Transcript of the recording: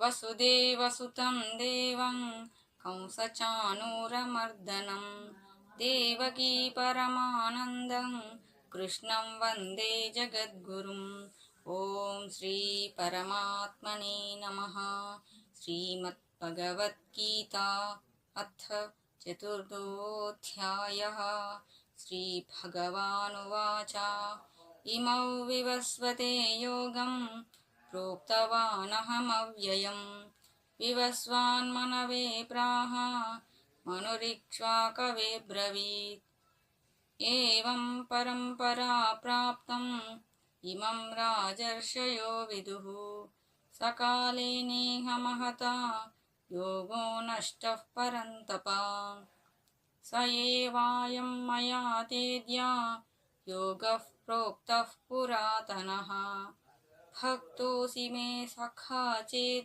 वसुदेवसुतं देवं कंसचाणूरमर्दनं देवकी परमानन्दं कृष्णं वन्दे जगद्गुरुम्। ॐ श्री परमात्मने नमः। श्रीमद्भगवद्गीता अथ चतुर्थोऽध्यायः। श्रीभगवानुवाच इमौ विवस्वते योगं प्रोक्तवानहमव्ययम् विवस्वान्मनवे प्राह मनुरिक्ष्वाकवे ब्रवीत्। एवं परम्परा प्राप्तम् इमं राजर्षयो विदुः। सकाले नेह महता योगो नष्टः परन्तप। स एवायं मया तेद्य योगः प्रोक्तः पुरातनः। भक्तोऽसि मे सखा चेति